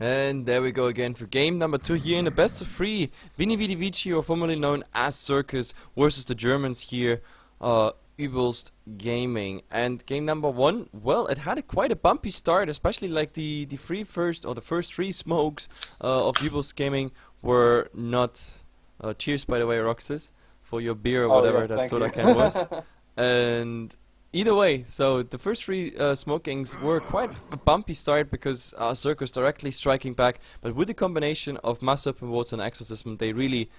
And there we go again for game number 2 here in the best of 3. Vini Vidi Vici, or formerly known as Sirkus, versus the Germans here, Uebelst Gaming. And game number 1, well, it had quite a bumpy start, especially like the first 3 smokes of Uebelst Gaming were not. Cheers, by the way, Roxas, for your beer or whatever Yes, that thank soda you. can was. And either way, so the first 3 smokings were quite a bumpy start because Sirkus directly striking back, but with the combination of mass open votes and exorcism, they really,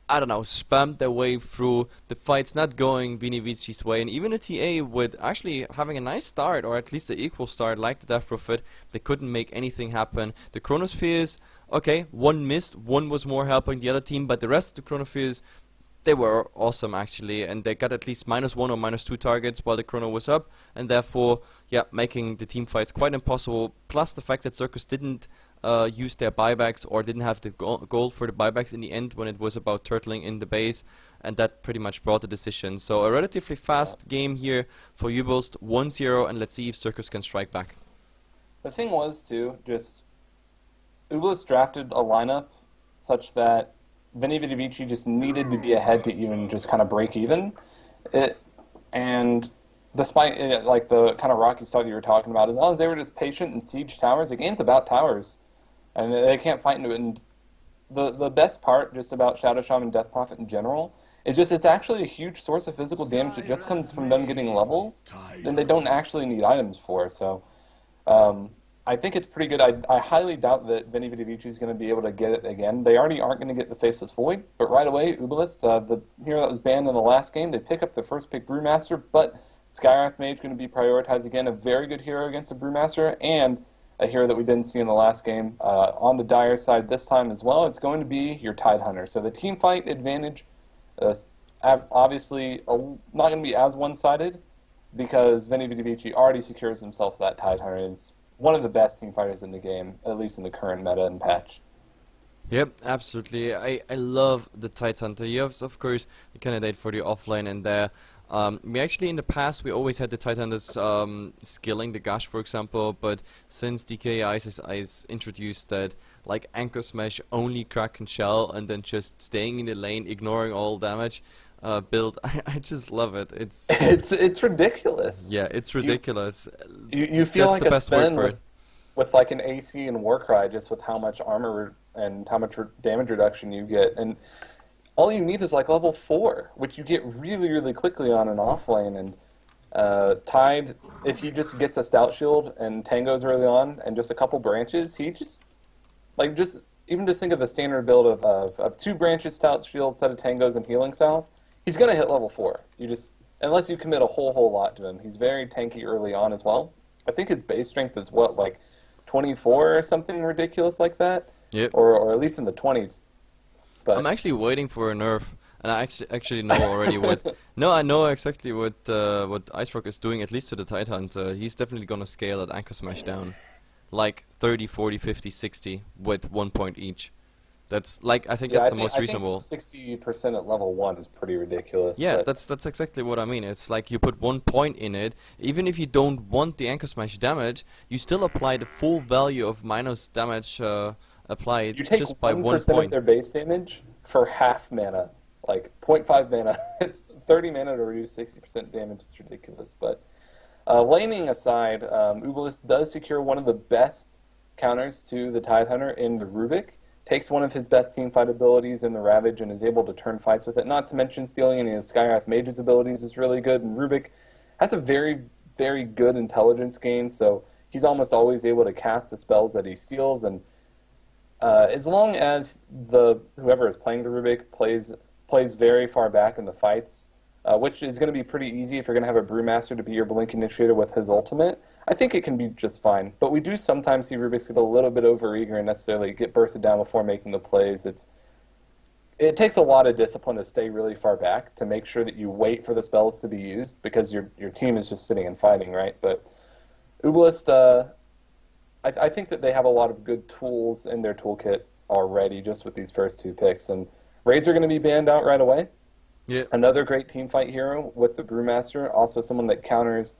I don't know, spammed their way through the fights, not going Vini Vici's way, and even a TA with actually having a nice start, or at least an equal start, like the Death Prophet, they couldn't make anything happen. The Chronospheres, okay, one missed, one was more helping the other team, but the rest of the Chronospheres, they were awesome actually, and they got at least -1 or -2 targets while the chrono was up, and therefore, yeah, making the team fights quite impossible. Plus the fact that Sirkus didn't use their buybacks or didn't have the goal for the buybacks in the end when it was about turtling in the base, and that pretty much brought the decision. So a relatively fast game here for Uebelst, 1-0, and let's see if Sirkus can strike back. The thing was, too, just Uebelst drafted a lineup such that Vini Vidi Vici just needed to be ahead to even just kind of break even. And despite like the kind of rocky start you were talking about, as long as they were just patient and siege towers, the game's about towers, and they can't fight into it. And the best part just about Shadow Shaman and Death Prophet in general is just it's actually a huge source of physical damage that just comes from them getting levels, then they don't actually need items for. So I think it's pretty good. I highly doubt that Vini Vidi Vici is going to be able to get it again. They already aren't going to get the Faceless Void, but right away, Uebelst, the hero that was banned in the last game, they pick up the first pick Brewmaster, but Skywrath Mage going to be prioritized again. A very good hero against a Brewmaster, and a hero that we didn't see in the last game. On the Dire side this time as well, it's going to be your Tide Hunter. So the team fight advantage, obviously not going to be as one-sided, because Vini Vidi Vici already secures themselves that Tide Hunter. It's one of the best team fighters in the game, at least in the current meta and patch. Yep, absolutely. I love the Tide Hunter. You have, of course, the candidate for the offlane in there. We actually, in the past, we always had the Tide Hunters skilling the Gush, for example, but since DK Ice introduced that, like, Anchor Smash, only crack and shell, and then just staying in the lane, ignoring all damage, build, I just love it. It's ridiculous. Yeah, it's ridiculous. You feel That's like the a best word spin for it. with like an AC and Warcry, just with how much armor and how much damage reduction you get, and all you need is like level 4, which you get really, really quickly on an offlane. And Tide, if he just gets a Stout Shield and Tangos early on, and just a couple branches, he just even just think of the standard build of 2 branches, Stout Shield, set of Tangos, and Healing Salve. He's gonna hit level 4. Unless you commit a whole lot to him. He's very tanky early on as well. I think his base strength is what, like 24 or something ridiculous like that. Yep. Or at least in the 20s. But I'm actually waiting for a nerf, and I actually know already what. No, I know exactly what Ice Rock is doing, at least to the Tide Hunter. He's definitely gonna scale that Anchor Smash down, like 30, 40, 50, 60 with 1 point each. That's like I think yeah, that's the most reasonable. I think 60% at level 1 is pretty ridiculous. Yeah, but that's exactly what I mean. It's like you put 1 point in it, even if you don't want the Anchor Smash damage, you still apply the full value of minus damage applied you take just by 1 1% of point. their base damage for half mana, like 0.5 mana. It's 30 mana to reduce 60% damage. It's ridiculous. But laning aside, Uebelst does secure one of the best counters to the Tide Hunter in the Rubik. Takes one of his best team fight abilities in the Ravage and is able to turn fights with it. Not to mention stealing any of Skywrath Mage's abilities is really good. And Rubik has a very, very good intelligence gain, so he's almost always able to cast the spells that he steals. And as long as whoever is playing the Rubik plays very far back in the fights, which is going to be pretty easy if you're going to have a Brewmaster to be your Blink Initiator with his ultimate, I think it can be just fine. But we do sometimes see Rubiks get a little bit overeager and necessarily get bursted down before making the plays. It takes a lot of discipline to stay really far back to make sure that you wait for the spells to be used because your team is just sitting and fighting, right? But Uebelst, I think that they have a lot of good tools in their toolkit already just with these first 2 picks. And Razor going to be banned out right away. Yeah. Another great team fight hero with the Brewmaster, also someone that counters.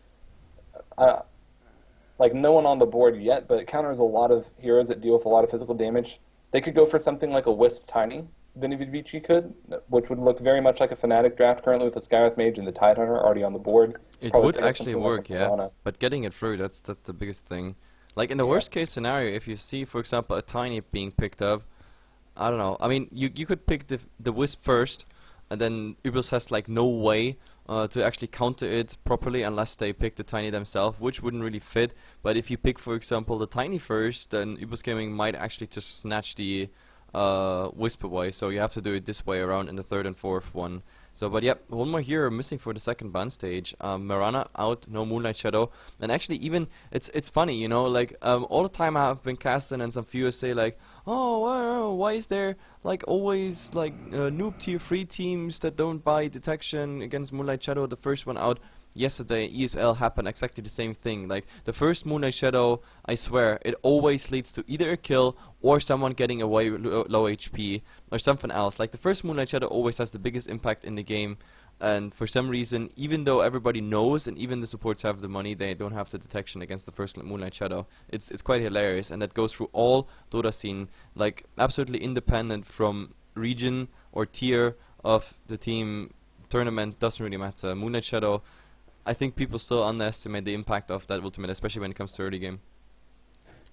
like no one on the board yet, but it counters a lot of heroes that deal with a lot of physical damage. They could go for something like a Wisp Tiny, Vinivici could, which would look very much like a Fnatic draft currently with the Skywrath Mage and the Tidehunter already on the board. It Probably would pick up actually something like work, a yeah. Piranha. But getting it through, that's the biggest thing. Like in the Yeah. worst case scenario, if you see, for example, a Tiny being picked up, I don't know. I mean, you could pick the Wisp first, and then Uebelst has like no way to actually counter it properly unless they pick the Tiny themselves, which wouldn't really fit. But if you pick, for example, the Tiny first, then Uebelst Gaming might actually just snatch the Wisp away. So you have to do it this way around in the third and fourth one. So, but yep, one more hero missing for the second ban stage. Mirana out, no Moonlight Shadow, and actually even it's funny, you know, like all the time I have been casting, and some viewers say like, oh, why is there like always like noob tier 3 teams that don't buy detection against Moonlight Shadow? The first one out yesterday, ESL, happened exactly the same thing. Like the first Moonlight Shadow, I swear, it always leads to either a kill or someone getting away with low HP or something else. Like the first Moonlight Shadow always has the biggest impact in the game, and for some reason, even though everybody knows and even the supports have the money, they don't have the detection against the first Moonlight Shadow. It's quite hilarious, and that goes through all Dota scene, like absolutely independent from region or tier of the team. Tournament doesn't really matter. Moonlight Shadow, I think people still underestimate the impact of that ultimate, especially when it comes to early game.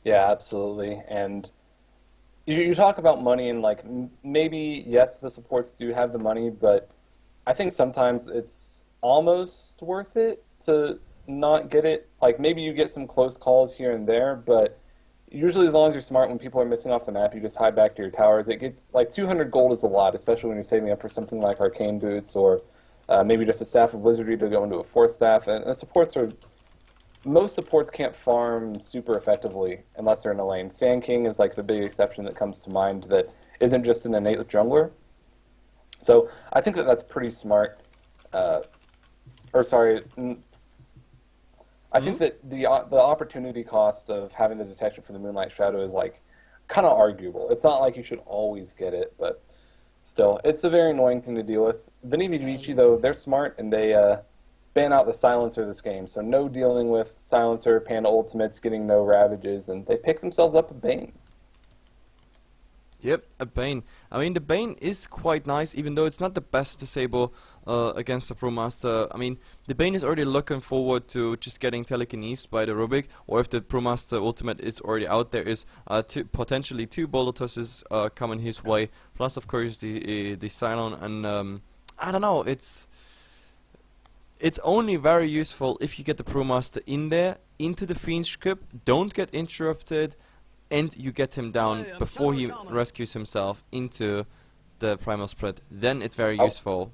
Yeah, absolutely. And you talk about money, and like maybe yes, the supports do have the money, but I think sometimes it's almost worth it to not get it. Like maybe you get some close calls here and there, but usually as long as you're smart, when people are missing off the map, you just hide back to your towers. It gets like 200 gold is a lot, especially when you're saving up for something like Arcane Boots or maybe just a Staff of Wizardry to go into a 4th staff. And most supports can't farm super effectively unless they're in a lane. Sand King is like the big exception that comes to mind that isn't just an innate jungler. So I think that that's pretty smart. I think that the opportunity cost of having the detection for the Moonlight Shadow is like kind of arguable. It's not like you should always get it, but still, it's a very annoying thing to deal with. Vinivici, though, they're smart, and they ban out the silencer this game, so no dealing with silencer, Panda ultimates, getting no ravages, and they pick themselves up a Bane. Yep, a Bane. I mean, the Bane is quite nice, even though it's not the best disable against the Brewmaster. I mean, the Bane is already looking forward to just getting telekinesed by the Rubik, or if the Brewmaster ultimate is already out, there is potentially 2 Boulder Tosses coming his way, plus of course the Cylon, and I don't know, it's only very useful if you get the Brewmaster in there, into the Fiend's Crypt, don't get interrupted, and you get him down before he rescues himself into the Primal Spread. Then it's very useful.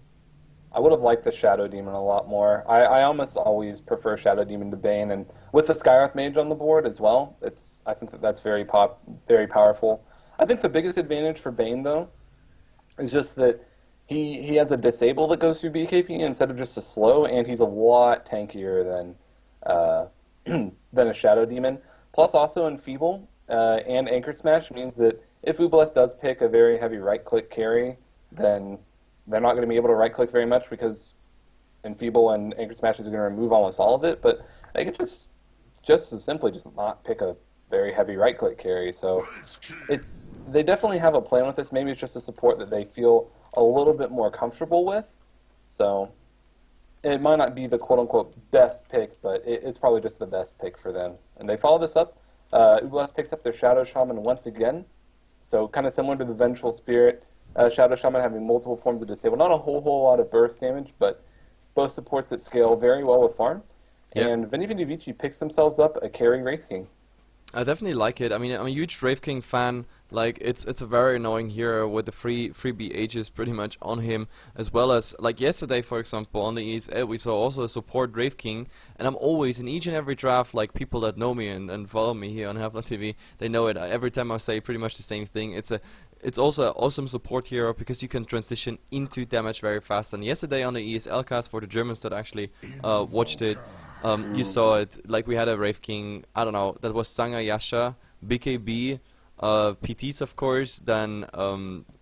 I would have liked the Shadow Demon a lot more. I almost always prefer Shadow Demon to Bane, and with the Skywrath Mage on the board as well, I think that's very powerful. I think the biggest advantage for Bane, though, is just that he has a disable that goes through BKP instead of just a slow, and he's a lot tankier than a Shadow Demon. Plus, also Enfeeble and Anchor Smash means that if Uebelst does pick a very heavy right-click carry, then they're not going to be able to right-click very much because Enfeeble and Anchor Smash is going to remove almost all of it, but they can just as simply just not pick a very heavy right-click carry. So they definitely have a plan with this. Maybe it's just a support that they feel a little bit more comfortable with. So it might not be the quote-unquote best pick, but it's probably just the best pick for them. And they follow this up. Uebelst picks up their Shadow Shaman once again. So kind of similar to the Vengeful Spirit, Shadow Shaman having multiple forms of disable. Not a whole lot of burst damage, but both supports that scale very well with farm. Yep. And Vinivici picks themselves up a carry Wraith King. I definitely like it. I mean, I'm a huge Wraith King fan. Like, it's a very annoying hero with the freebie ages pretty much on him, as well as, like yesterday, for example, on the ESL, we saw also a support Wraith King, and I'm always, in each and every draft, like, people that know me and follow me here on Heflatv, they know it. Every time I say pretty much the same thing. It's also an awesome support hero because you can transition into damage very fast. And yesterday on the ESL cast, for the Germans that actually watched it, you saw it. Like, we had a Wraith King, I don't know, that was Sanga Yasha, BKB, PTs of course, then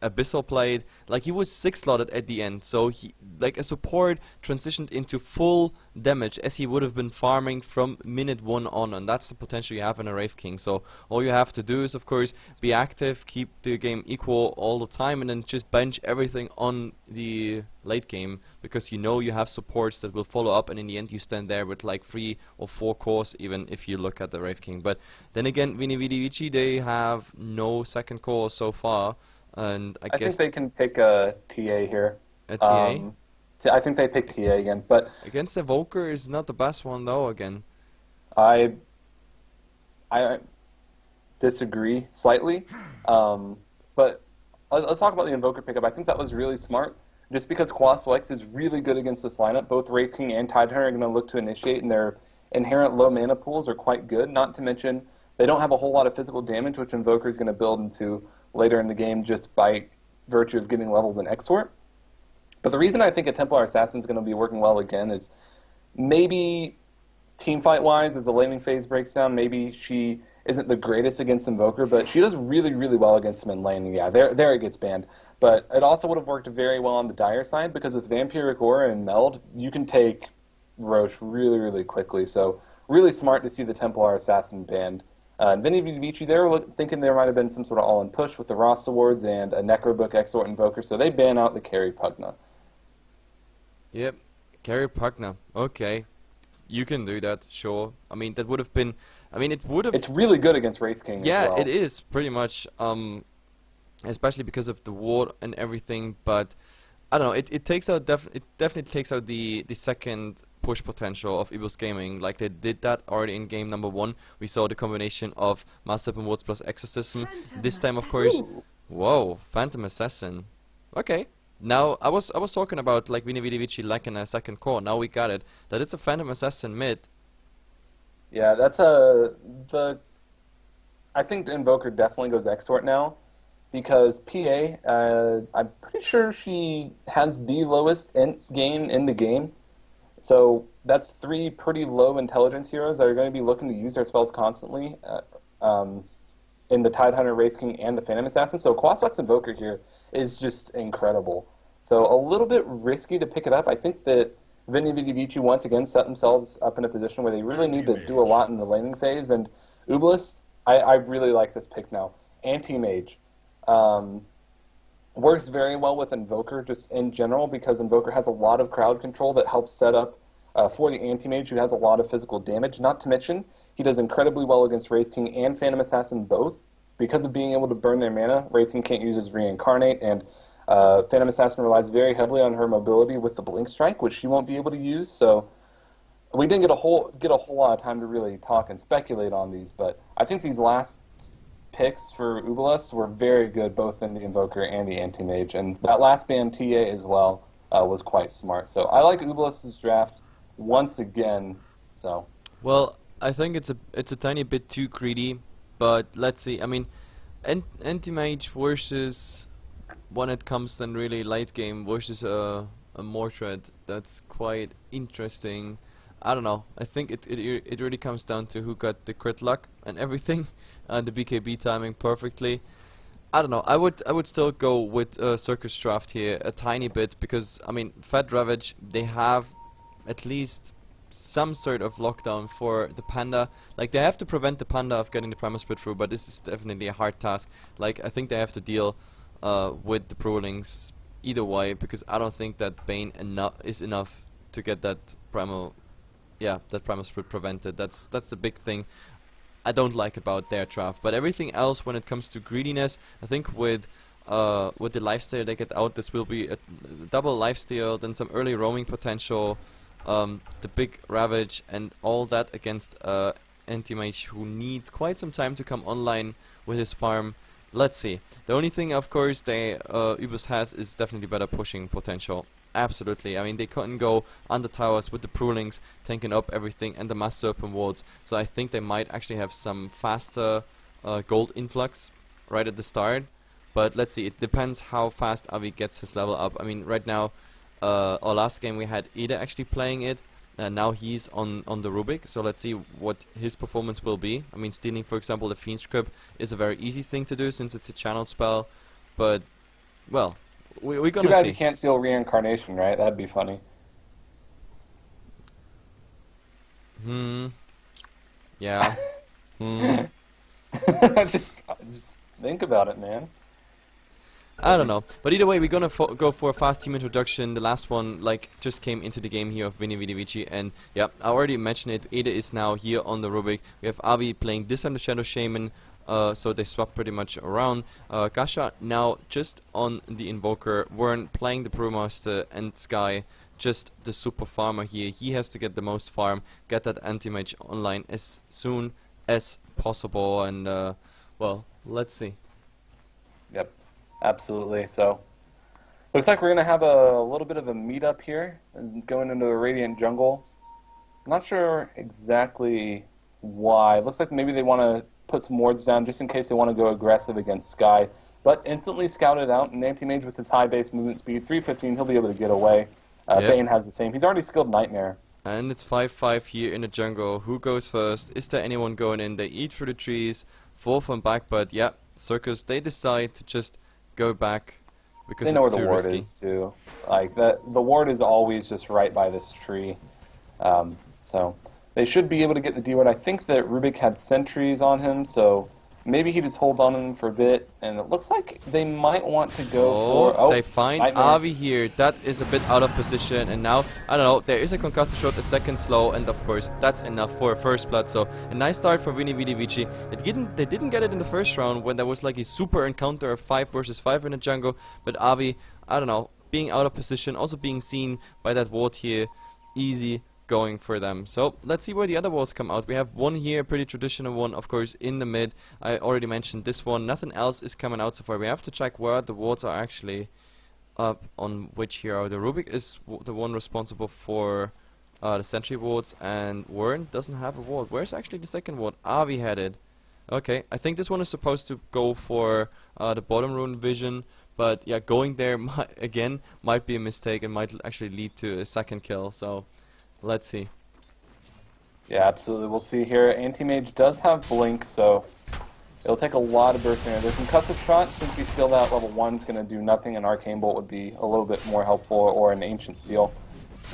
Abyssal played. Like he was 6-slotted at the end, so he, like a support, transitioned into full damage as he would have been farming from minute 1 on, and that's the potential you have in a Wraith King. So all you have to do is of course be active, keep the game equal all the time, and then just bench everything on the late game, because you know you have supports that will follow up, and in the end you stand there with like 3 or 4 cores, even if you look at the Wraith King. But then again, Vini Vidi Vici, they have no second core so far, and I think guess they can pick a TA here. a TA I think they pick TA again, but against Evoker is not the best one though. Again, I disagree slightly. But let's talk about the Invoker pickup. I think that was really smart, just because Quaswex is really good against this lineup. Both Wraith King and Tidehunter are going to look to initiate, and their inherent low mana pools are quite good. Not to mention, they don't have a whole lot of physical damage, which Invoker is going to build into later in the game just by virtue of getting levels in Exort. But the reason I think a Templar Assassin is going to be working well again is maybe teamfight-wise, as the laning phase breaks down, maybe she isn't the greatest against Invoker, but she does really, really well against him in laning. Yeah, there it gets banned. But it also would have worked very well on the Dire side, because with Vampiric Aura and Meld, you can take Roche really, really quickly. So really smart to see the Templar Assassin banned. And Vini Vidi Vici, they were thinking there might have been some sort of all-in push with the Ross Awards and a Necrobook Exort Invoker, so they ban out the carry Pugna. yep, carry Pugna. Okay, you can do that, sure. I mean, that would have been. I mean, it would have. It's really good against Wraith King. Yeah, as well. it is pretty much. Especially because of the ward and everything. But I don't know. It takes out it definitely takes out the second push potential of Uebelst Gaming. Like they did that already in game number 1. We saw the combination of Master and Woods plus Exorcism. This time, of course. Ooh. Whoa, Phantom Assassin. Okay. Now I was talking about like Vini Vidi Vici lacking a second core. Now we got it. That it's a Phantom Assassin mid. Yeah, that's I think the Invoker definitely goes Exort now, because PA, I'm pretty sure she has the lowest gain in the game. So that's 3 pretty low intelligence heroes that are going to be looking to use their spells constantly in the Tidehunter, Wraith King, and the Phantom Assassin. So Quaswex Invoker here is just incredible. So a little bit risky to pick it up. I think that Vini Vidi Vici once again set themselves up in a position where they really need to do a lot in the laning phase. And Uebelst, I really like this pick now. Anti-Mage. Works very well with Invoker just in general, because Invoker has a lot of crowd control that helps set up for the Anti-Mage, who has a lot of physical damage. Not to mention, he does incredibly well against Wraith King and Phantom Assassin both. Because of being able to burn their mana, Wraith King can't use his Reincarnate, and Phantom Assassin relies very heavily on her mobility with the Blink Strike, which she won't be able to use. So we didn't get a whole lot of time to really talk and speculate on these, but I think these last picks for Uebelst were very good, both in the Invoker and the Anti-Mage, and that last ban TA as well was quite smart. So I like Uebelst's draft once again. So Well, I think it's a tiny bit too greedy, but let's see. I mean, Anti-Mage versus when it comes then really late game versus a Mortred, that's quite interesting. I don't know. I think it really comes down to who got the crit luck and everything, and the BKB timing perfectly. I don't know. I would still go with Sirkus draft here a tiny bit, because I mean, Fed Ravage, they have at least some sort of lockdown for the Panda. Like they have to prevent the Panda of getting the Primal Split through, but this is definitely a hard task. Like I think they have to deal with the Prolings either way, because I don't think that Bane is enough to get that Primal Split prevented. That's the big thing I don't like about their draft. But everything else, when it comes to greediness, I think with the lifesteal they get out, this will be a double lifesteal, then some early roaming potential, the big Ravage, and all that against Anti-Mage, who needs quite some time to come online with his farm. Let's see. The only thing, of course, Uebelst has is definitely better pushing potential. Absolutely. I mean, they couldn't go on the towers with the Prolings tanking up everything and the Master Open Wards, so I think they might actually have some faster gold influx right at the start. But let's see. It depends how fast Avi gets his level up. I mean, right now, our last game we had Ida actually playing it, and now he's on the Rubik, so let's see what his performance will be. I mean, stealing, for example, the Fiend Script is a very easy thing to do since it's a channeled spell, but, well, we're gonna Too bad see. you can't steal Reincarnation, right? That'd be funny. Yeah. just think about it, man. I don't know, but either way, we're gonna go for a fast team introduction. The last one, like, just came into the game here of Vini Vidi Vici, and yeah, I already mentioned it. Ada is now here on the Rubik. We have Avi playing this on the Shadow Shaman, so they swap pretty much around. Gasha now just on the Invoker. Wern playing the Brewmaster, and Sky just the super farmer here. He has to get the most farm, get that anti-mage online as soon as possible, and well, let's see. Yep, absolutely. So, looks like we're going to have a little bit of a meetup here, and going into the Radiant Jungle. I'm not sure exactly why. Looks like maybe they want to put some wards down just in case they want to go aggressive against Sky. But instantly scouted out, and Anti-Mage with his high base movement speed, 315, he'll be able to get away. Yep. Bane has the same. He's already skilled Nightmare. And it's 5-5 here in the jungle. Who goes first? Is there anyone going in? They eat through the trees, fall from back, but yeah, Sirkus, they decide to just go back because They know where it's the too ward risky. is, too. Like, the ward is always just right by this tree. So, they should be able to get the D-ward. I think that Rubik had sentries on him, so maybe he just holds on him for a bit, and it looks like they might want to go for... Oh, they find Nightmare. Avi here. That is a bit out of position, and now, I don't know, there is a concussive shot, a second slow, and of course, that's enough for a first blood. So, a nice start for Vini Vidi Vici. They didn't get it in the first round when there was like a super encounter of 5 versus 5 in the jungle, but Avi, I don't know, being out of position, also being seen by that ward here, easy going for them. So let's see where the other walls come out. We have one here, pretty traditional one, of course, in the mid. I already mentioned this one. Nothing else is coming out so far. We have to check where the wards are actually up on which hero. The Rubik is the one responsible for the sentry wards, and Wern doesn't have a ward. Where's actually the second ward? Avi had it. Okay, I think this one is supposed to go for the bottom rune vision, but yeah, going there again might be a mistake and might actually lead to a second kill. So let's see. Yeah, absolutely. We'll see here. Anti-Mage does have Blink, so it'll take a lot of burst here. The Concussive Shot, since he's skilled out level 1, is going to do nothing. An Arcane Bolt would be a little bit more helpful, or an Ancient Seal.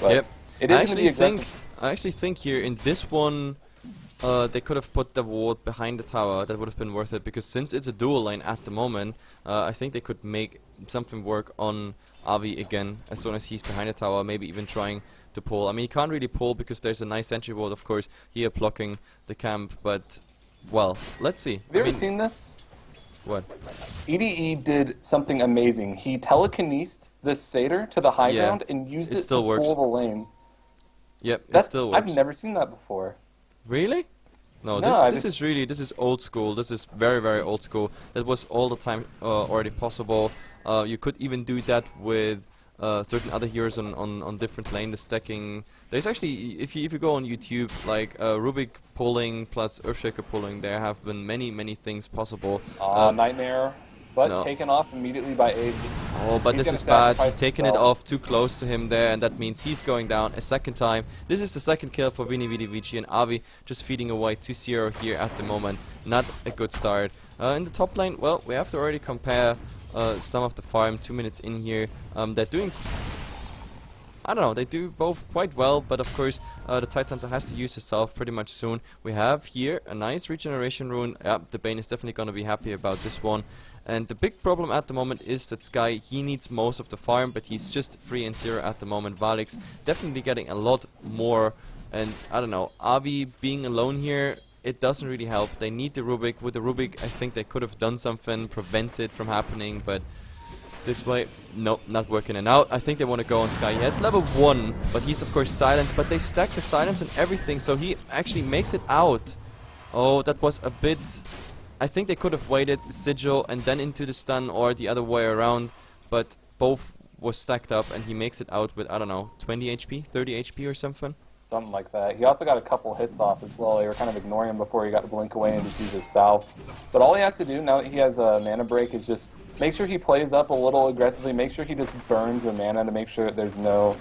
But yep. it is going to be aggressive. I actually think here in this one, they could have put the ward behind the tower. That would have been worth it, because since it's a dual lane at the moment, I think they could make something work on Avi again as soon as he's behind the tower, maybe even trying to pull. I mean, he can't really pull because there's a nice sentry ward, of course, here blocking the camp, but, well, let's see. Have you ever seen this? What? EDE did something amazing. He telekinesed this satyr to the high ground and used it to pull the lane. Yep, it still works. I've never seen that before. Really? No, this is old school. This is very, very old school. That was all the time already possible. You could even do that with certain other heroes on different lane. The stacking. There's actually, if you go on YouTube, like Rubik pulling plus Earthshaker pulling, there have been many things possible. Nightmare, but taken off immediately by Abe. Oh, but this is bad. He's taken it off too close to him there, and that means he's going down a second time. This is the second kill for Vini Vidi Vici, and Avi just feeding away 2-0 here at the moment. Not a good start. In the top lane, well, we have to already compare some of the farm 2 minutes in here. They're doing, I don't know, they do both quite well, but of course the Tidehunter has to use himself pretty much soon. We have here a nice regeneration rune. The Bane is definitely going to be happy about this one. And the big problem at the moment is that Sky, he needs most of the farm, but he's just 3 and 0 at the moment. Valix definitely getting a lot more, and I don't know, Avi being alone here, it doesn't really help. They need the Rubik. With the Rubik, I think they could have done something, prevent it from happening, but this way, nope, not working. And out, I think they want to go on Sky. He has level 1, but he's of course silenced, but they stack the silence and everything, so he actually makes it out. Oh, that was a bit... I think they could have waited Sigil and then into the stun, or the other way around, but both was stacked up, and he makes it out with, I don't know, 20 HP, 30 HP or something. Something like that. He also got a couple hits off as well. They were kind of ignoring him before he got to blink away and just use his salve. But all he has to do now that he has a mana break is just make sure he plays up a little aggressively, make sure he just burns the mana to make sure that there's no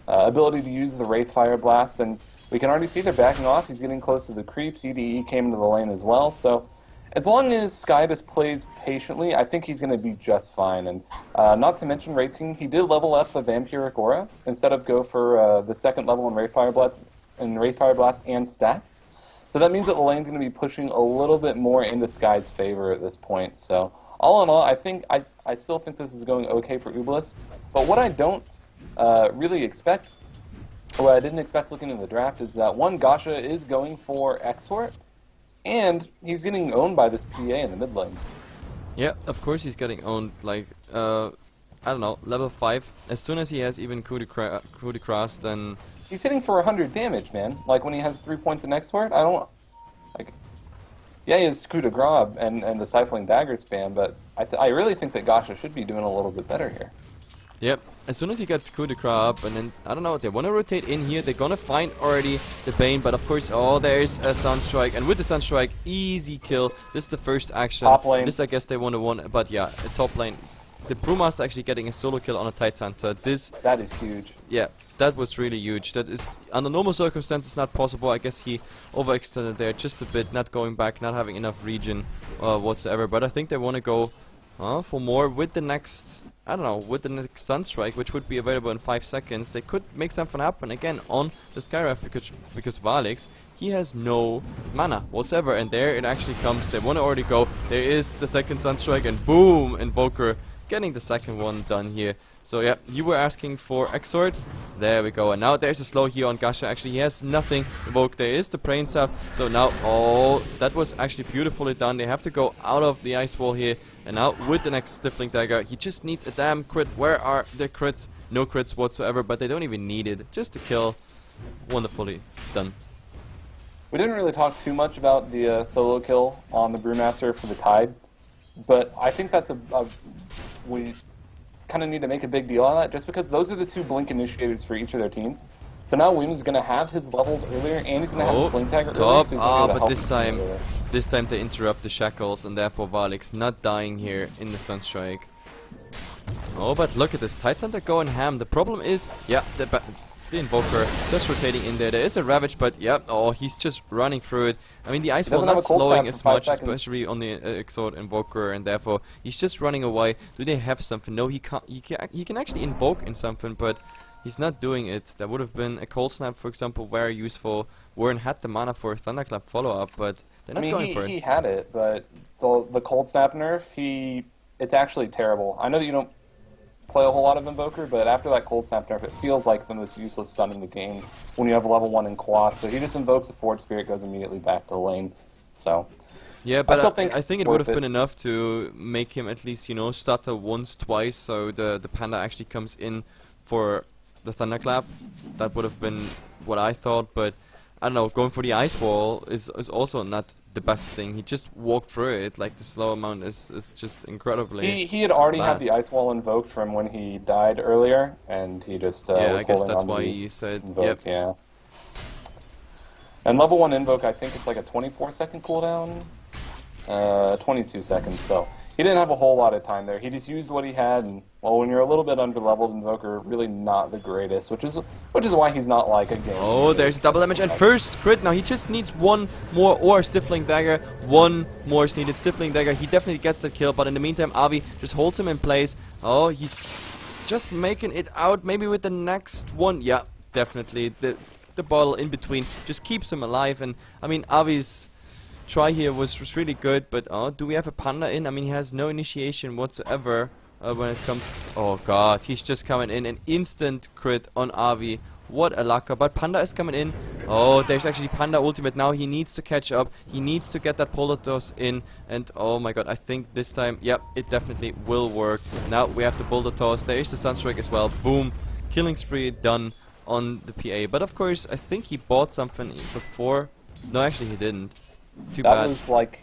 ability to use the Wraith Fire Blast, and we can already see they're backing off. He's getting close to the creeps. EDE came into the lane as well, so as long as Skydus plays patiently, I think he's going to be just fine. And not to mention Wraith King, he did level up the Vampiric Aura instead of go for the second level in Wraith Fire Blast and stats. So that means that the lane's going to be pushing a little bit more into Sky's favor at this point. So all in all, I still think this is going okay for Uebelst. But what I don't really expect, or what I didn't expect looking in the draft, is that one, Gasha is going for Exort, and he's getting owned by this PA in the mid lane. Yeah, of course he's getting owned, like, I don't know, level 5. As soon as he has even coup de grace, then... He's hitting for 100 damage, man. Like, when he has 3 points in Export, I don't... Like, yeah, he has coup de grace and the Stifling Dagger spam, but I really think that Gasha should be doing a little bit better here. Yep, as soon as he got coup de grace up, and then, I don't know, they want to rotate in here, they're gonna find already the Bane, but of course, oh, there's a Sunstrike, and with the Sunstrike, easy kill. This is the first action. Top lane. This, I guess, they want to win, but yeah, top lane. The Brewmaster actually getting a solo kill on a Tidehunter. That is huge. Yeah, that was really huge. That is, under normal circumstances, not possible. I guess he overextended there just a bit, not going back, not having enough regen whatsoever, but I think they want to go for more with the next, I don't know, with the next Sunstrike, which would be available in 5 seconds. They could make something happen again on the Skyref because Valix, he has no mana whatsoever, and there it actually comes. They want to already go. There is the second Sunstrike, and boom, Invoker getting the second one done here. So yeah, you were asking for Exort. There we go. And now there's a slow here on Gasha. Actually, he has nothing invoked. There is the Brain Sap. So now, oh, that was actually beautifully done. They have to go out of the ice wall here. And now with the next Stifling Dagger, he just needs a damn crit. Where are the crits? No crits whatsoever, but they don't even need it. Just a kill. Wonderfully done. We didn't really talk too much about the solo kill on the Brewmaster for the Tide, but I think that's we kind of need to make a big deal on that, just because those are the 2 Blink initiators for each of their teams. So now Weem is going to have his levels earlier, and he's going to have his Blink Dagger earlier. So but this time they interrupt the shackles, and therefore Valix not dying here in the Sunstrike. Oh, but look at this, Tidehunter going ham. The problem is, yeah, the Invoker just rotating in there. There is a Ravage, but yeah, oh, he's just running through it. I mean, the Ice Wall not slowing as much, especially on the Exort Invoker, and therefore he's just running away. Do they have something? No, he can't. He can actually invoke in something, but he's not doing it. That would have been a Cold Snap, for example, very useful. Warren had the mana for a Thunderclap follow-up, but they're not going for it. He had it, but the Cold Snap nerf, it's actually terrible. I know that you don't play a whole lot of Invoker, but after that Cold Snap nerf, it feels like the most useless stun in the game when you have a level 1 in Quas. So he just invokes a Forge Spirit, goes immediately back to the lane. So yeah, but I think it would have been enough to make him at least, you know, stutter once, twice, so the Panda actually comes in for the Thunderclap. That would have been what I thought, but I don't know, going for the Ice Wall is also not the best thing. He just walked through it, like the slow amount is just incredibly He had already bad. had the Ice Wall invoked from when he died earlier, and he just yeah, was I guess holding that's on why to he said, invoke, yep. yeah. And level 1 invoke, I think it's like a 24-second cooldown, 22 seconds, so he didn't have a whole lot of time there. He just used what he had, and well, when you're a little bit under-leveled, Invoker really not the greatest, which is why he's not like a game. Oh, there's double damage and first crit. Now he just needs one more or Stifling Dagger. One more is needed. Stifling Dagger. He definitely gets the kill, but in the meantime, Avi just holds him in place. Oh, he's just making it out. Maybe with the next one. Yeah, definitely. The bottle in between just keeps him alive. And I mean, Avi's try here was really good, but do we have a Panda in? I mean, he has no initiation whatsoever when it comes... Oh god, he's just coming in, an instant crit on Avi. What a lucker, but Panda is coming in. Oh, there's actually Panda ultimate now. He needs to catch up. He needs to get that Politoss in, and oh my god, I think this time, yep, it definitely will work. Now we have the Politoss. There is the Sunstrike as well. Boom, killing spree done on the PA. But of course, I think he bought something before. No, actually he didn't. Too bad. That was like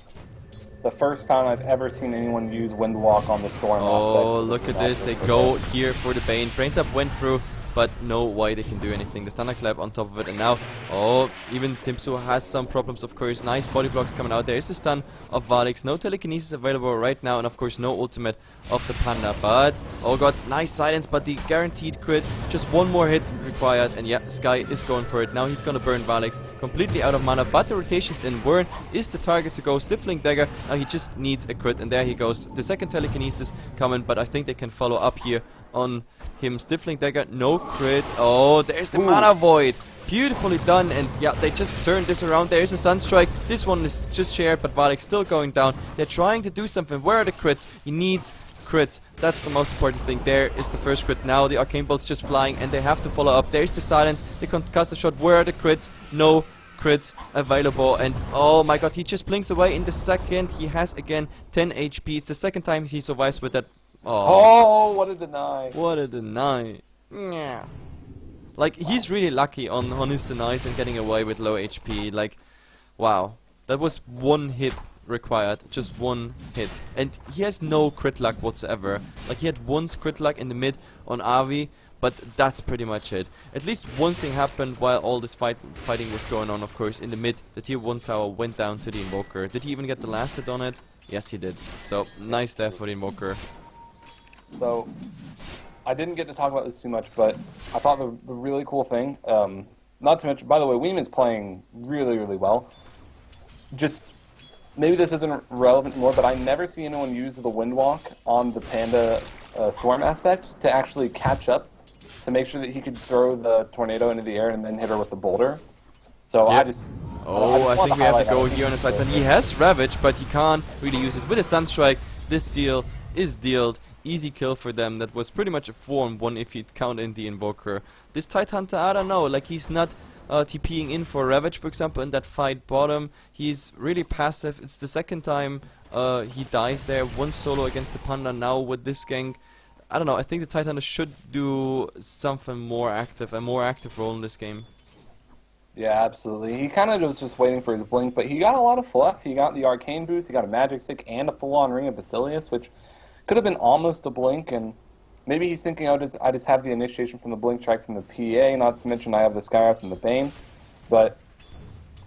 the first time I've ever seen anyone use Windwalk on the Storm aspect. Oh, look at this. They go here for the Bane. Brainsap went through. but no way they can do anything. The Thunderclap on top of it, and now, oh, even Timsu has some problems, of course. Nice body blocks coming out. There is a stun of Valix. No telekinesis available right now, and of course no ultimate of the Panda. But, oh god, nice silence, but the guaranteed crit. Just one more hit required, and yeah, Sky is going for it. Now he's gonna burn Valix completely out of mana, but the rotations in Burn is the target to go. Stifling Dagger, now he just needs a crit, and there he goes. The second telekinesis coming, but I think they can follow up here on him. Stifling Dagger, no crit. Oh, there's the mana void. Beautifully done, and yeah, they just turned this around. There's a Sunstrike. This one is just shared, but Valix still going down. They're trying to do something. Where are the crits? He needs crits. That's the most important thing. There is the first crit. Now the Arcane Bolt's just flying, and they have to follow up. There's the silence. They can cast a shot. Where are the crits? No crits available, and oh my god, he just blinks away in the second. He has again 10 HP. It's the second time he survives with that. Oh, what a deny. What a deny. Yeah. Like, he's really lucky on his denies and getting away with low HP. Like, wow. That was one hit required. Just one hit. And he has no crit luck whatsoever. Like, he had one crit luck in the mid on Avi, but that's pretty much it. At least one thing happened while all this fighting was going on, of course. In the mid, the tier 1 tower went down to the Invoker. Did he even get the last hit on it? Yes, he did. So, nice there for the Invoker. So, I didn't get to talk about this too much, but I thought the really cool thing, not to mention, by the way, Weeman's playing really, really well. Just, maybe this isn't relevant anymore, but I never see anyone use the Windwalk on the Panda Swarm aspect to actually catch up, to make sure that he could throw the Tornado into the air and then hit her with the Boulder. So yep. I think we have to go here on the Titan. He has Ravage, but he can't really use it. With a Sunstrike, this seal is dealt. Easy kill for them. That was pretty much a 4-on-1 if you count in the Invoker. This Tidehunter, I don't know, like he's not TPing in for Ravage, for example, in that fight bottom. He's really passive. It's the second time he dies there. One solo against the Panda now with this gank. I don't know, I think the Tidehunter should do something more active, a more active role in this game. Yeah, absolutely. He kind of was just waiting for his blink, but he got a lot of fluff. He got the Arcane boost, he got a Magic Stick, and a full-on Ring of Basilius, which could have been almost a blink, and maybe he's thinking, I just have the initiation from the blink track from the PA, not to mention I have the Skywrath from the Bane, but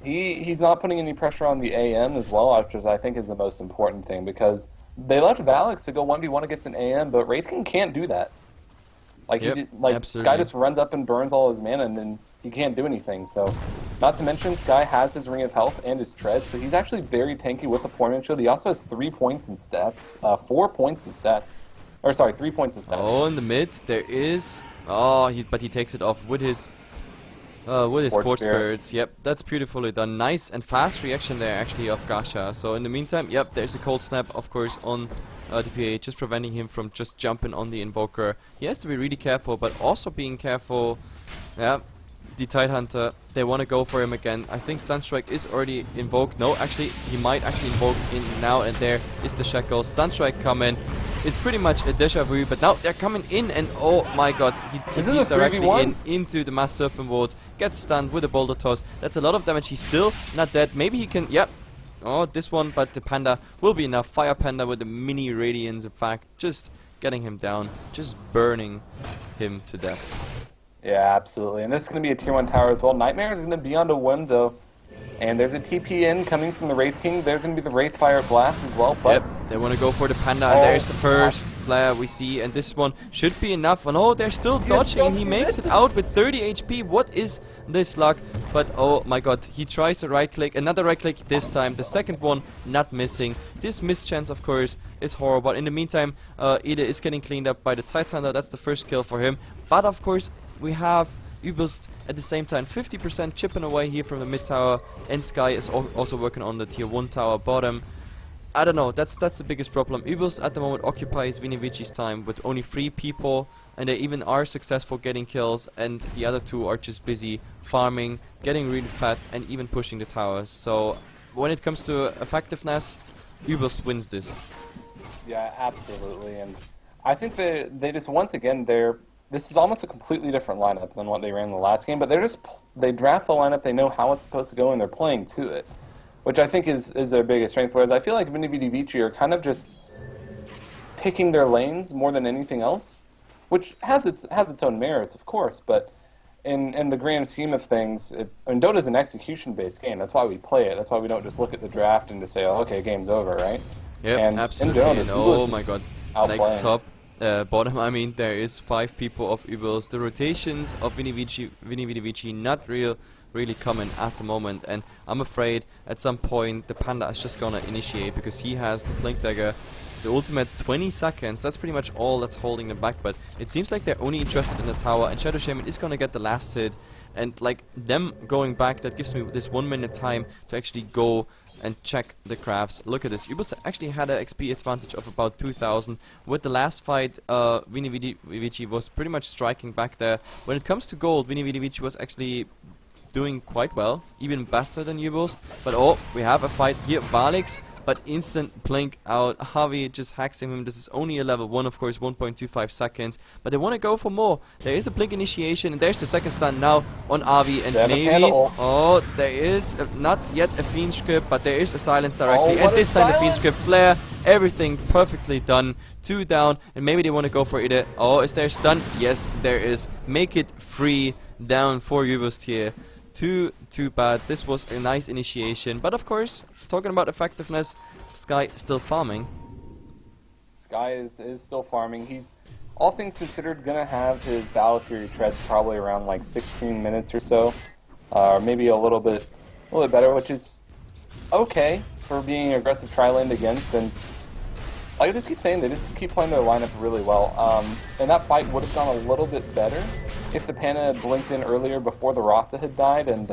he's not putting any pressure on the AM as well, which I think is the most important thing, because they left Valix to go 1v1 against an AM, but Wraithkin can't do that. Like, yep, Sky just runs up and burns all his mana, and then he can't do anything. So, not to mention, Sky has his Ring of Health and his Tread, so he's actually very tanky with the Foreman Shield. He also has 3 points in stats, 4 points in stats. Or, sorry, 3 points in stats. Oh, in the mid, there is... Oh, but he takes it off with his Forge Spirits. Yep, that's beautifully done. Nice and fast reaction there, actually, of Gasha. So, in the meantime, yep, there's a Cold Snap, of course, on the PA, just preventing him from just jumping on the Invoker. He has to be really careful, but also being careful. Yeah, the Tidehunter, they want to go for him again. I think Sunstrike is already invoked. No, actually, he might actually invoke in now, and there is the Shackles. Sunstrike coming. It's pretty much a deja vu, but now they're coming in, and oh my god, he TPs directly into the Mass Serpent Wards, gets stunned with a Boulder Toss. That's a lot of damage. He's still not dead. Maybe he can, yep. Oh, this one, but the Panda will be enough. Fire Panda with the mini Radiance, in fact, just getting him down, just burning him to death. Yeah, absolutely. And this is going to be a tier 1 tower as well. Nightmare is going to be on to 1, though. And there's a TP in coming from the Wraith King. There's going to be the Wraith Fire Blast as well. But yep, they want to go for the Panda, and there's the first flare we see. And this one should be enough. And oh, they're still dodging, and he makes it out with 30 HP. What is this luck? But oh my god, he tries a right click, another right click this time. The second one not missing. This mischance, of course, is horrible. In the meantime, Ida is getting cleaned up by the Tidehunter. That's the first kill for him. But of course, we have Uebelst at the same time, 50% chipping away here from the mid tower, and Sky is also working on the tier 1 tower bottom. I don't know, that's the biggest problem. Uebelst at the moment occupies Vinivici's time with only 3 people, and they even are successful getting kills, and the other 2 are just busy farming, getting really fat, and even pushing the towers. So when it comes to effectiveness, Uebelst wins this. Yeah, absolutely, and I think they just, once again, this is almost a completely different lineup than what they ran in the last game, but they draft the lineup, they know how it's supposed to go, and they're playing to it, which I think is their biggest strength. Whereas I feel like Vinny Vici are kind of just picking their lanes more than anything else, which has its own merits, of course, but in the grand scheme of things, and Dota's an execution-based game. That's why we play it. That's why we don't just look at the draft and just say, "Oh, okay, game's over," right? Yep, And absolutely. in And general, oh my god, like outplaying. top, bottom. I mean, there is 5 people of Uebelst. The rotations of Vini Vidi Vici not really coming at the moment, and I'm afraid at some point the Panda is just gonna initiate because he has the Blink Dagger. The ultimate 20 seconds, that's pretty much all that's holding them back, but it seems like they're only interested in the tower, and Shadow Shaman is gonna get the last hit, and like them going back, that gives me this 1 minute time to actually go and check the crafts. Look at this, Uebelst actually had an XP advantage of about 2000. With the last fight, Vini Vidi Vici was pretty much striking back there. When it comes to gold, Vini Vidi Vici was actually doing quite well, even better than Uebelst. But oh, we have a fight here, Valix, but instant blink out. Javi just hacks him. This is only a level 1, of course, 1.25 seconds. But they want to go for more. There is a blink initiation, and there's the second stun now on Avi, and maybe... Oh, there is not yet a Fiend Script, but there is a silence directly. And this time the Fiend Script flare. Everything perfectly done. 2 down, and maybe they want to go for it. Oh, is there a stun? Yes, there is. Make it free down for Uebelst here. Too bad. This was a nice initiation, but of course, talking about effectiveness, Sky still farming. Sky is still farming. He's, all things considered, gonna have his Battle Fury treads probably around like 16 minutes or so, or maybe a little bit better, which is okay for being aggressive tri-land against. And like I just keep saying, they just keep playing their lineup really well. And that fight would have gone a little bit better if the Panda had blinked in earlier before the Rasa had died, and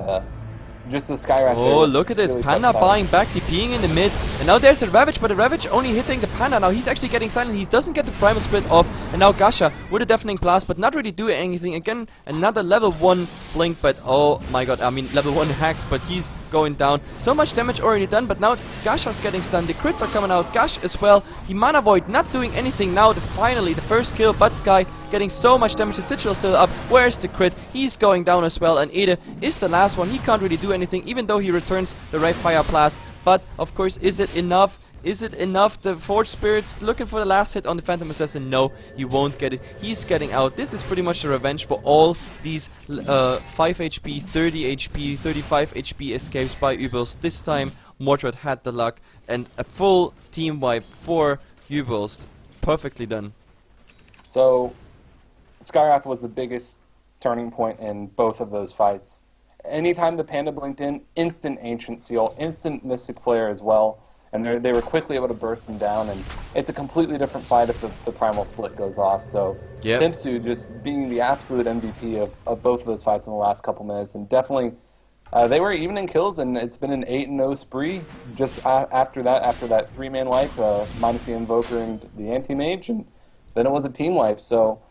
just the Skywrath. Oh, look at this. Really Panda buying back, TPing in the mid. And now there's a Ravage, but the Ravage only hitting the Panda. Now he's actually getting silent. He doesn't get the Primal Split off. And now Gasha with a Deafening Blast, but not really doing anything. Again, another level 1 blink, but oh my god. I mean, level 1 hacks, but he's going down. So much damage already done, but now Gasha's getting stunned. The crits are coming out. Gash as well. The Mana Void not doing anything. Now, finally, the first kill, but Sky getting so much damage. The Sigil still up. Where's the crit? He's going down as well, and Ede is the last one. He can't really do anything, even though he returns the Ray Fire Blast. But, of course, is it enough? Is it enough? The Forge Spirits looking for the last hit on the Phantom Assassin. No, he won't get it. He's getting out. This is pretty much the revenge for all these 5 HP, 30 HP, 35 HP escapes by Uebelst. This time, Mordred had the luck, and a full team wipe for Uebelst. Perfectly done. So, Skywrath was the biggest turning point in both of those fights. Anytime the Panda blinked in, instant Ancient Seal, instant Mystic Flare as well, and they were quickly able to burst him down, and it's a completely different fight if the Primal Split goes off. So, yep. Timsu just being the absolute MVP of both of those fights in the last couple minutes, and definitely they were even in kills, and it's been an 8-0 spree just after that 3-man wipe, minus the Invoker and the Anti-Mage, and then it was a team wipe. So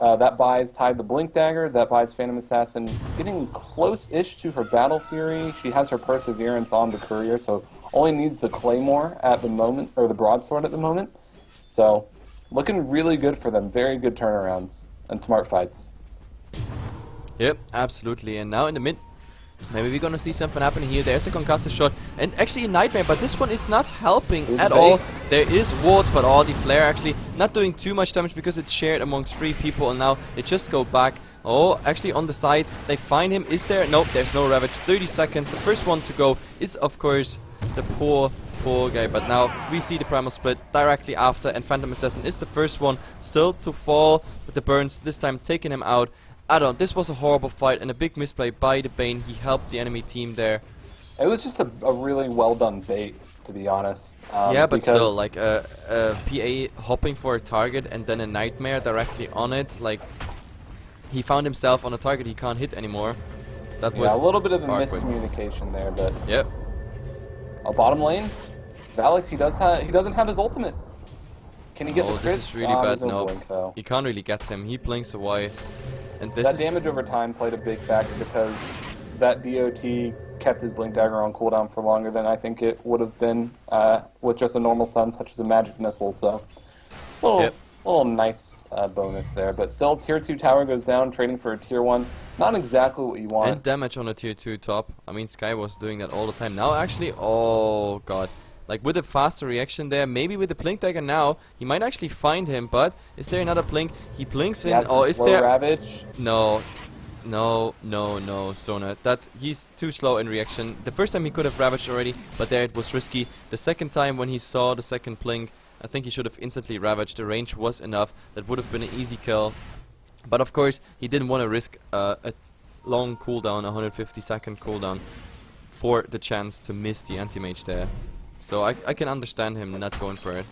that buys Tide the Blink Dagger, that buys Phantom Assassin getting close-ish to her Battle Fury. She has her Perseverance on the Courier, so only needs the Claymore at the moment, or the Broadsword at the moment. So, looking really good for them. Very good turnarounds and smart fights. Yep, absolutely. And now in the mid, maybe we're gonna see something happen here. There's a concussive shot, and actually a Nightmare, but this one is not helping at all. There is wards, but the flare actually not doing too much damage because it's shared amongst 3 people, and now they just go back. Oh, actually on the side, they find him. Is there? Nope, there's no Ravage. 30 seconds. The first one to go is, of course, the poor guy. But now we see the Primal Split directly after, and Phantom Assassin is the first one still to fall. With the burns this time taking him out. This was a horrible fight and a big misplay by the Bane. He helped the enemy team there. It was just a really well done bait, to be honest. Yeah, but still, like a PA hopping for a target and then a Nightmare directly on it. Like, he found himself on a target he can't hit anymore. That was a little bit of a awkward miscommunication there, but yep. Bottom lane, Valix, he doesn't have his ultimate. Can he get the crits? This is really bad. No No, blink, he can't really get him. He blinks away, and this that damage over time played a big factor because that DOT kept his Blink Dagger on cooldown for longer than I think it would have been with just a normal stun such as a Magic Missile. So, little nice bonus there. But still, Tier 2 tower goes down, trading for a Tier 1. Not exactly what you want. And damage on a Tier 2 top. I mean, Sky was doing that all the time. Now, actually, oh god. like with a faster reaction there, maybe with the Blink Dagger now, he might actually find him, but is there another Blink? He blinks in, oh, is there... Ravage? No. No, Sona. He's too slow in reaction. The first time he could have ravaged already, but there it was risky. The second time when he saw the second blink, I think he should have instantly ravaged. The range was enough. That would have been an easy kill. But of course, he didn't want to risk a long cooldown, 150-second cooldown, for the chance to miss the anti-mage there. So I can understand him not going for it.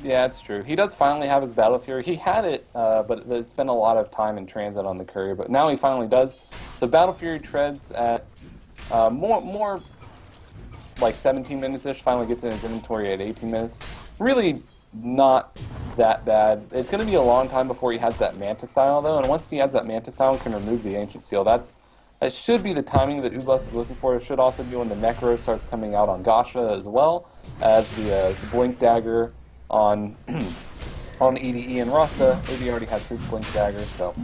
Yeah, it's true. He does finally have his Battle Fury. He had it, but it's been a lot of time in transit on the courier, but now he finally does. So Battle Fury treads at more like 17 minutes-ish, finally gets in his inventory at 18 minutes. Really not that bad. It's going to be a long time before he has that Manta Style, though, and once he has that Manta Style, he can remove the Ancient Seal. That should be the timing that Uebelst is looking for. It should also be when the Necro starts coming out on Gasha as well, as the Blink Dagger on EDE and Rasta. Maybe already has his Blink Dagger, so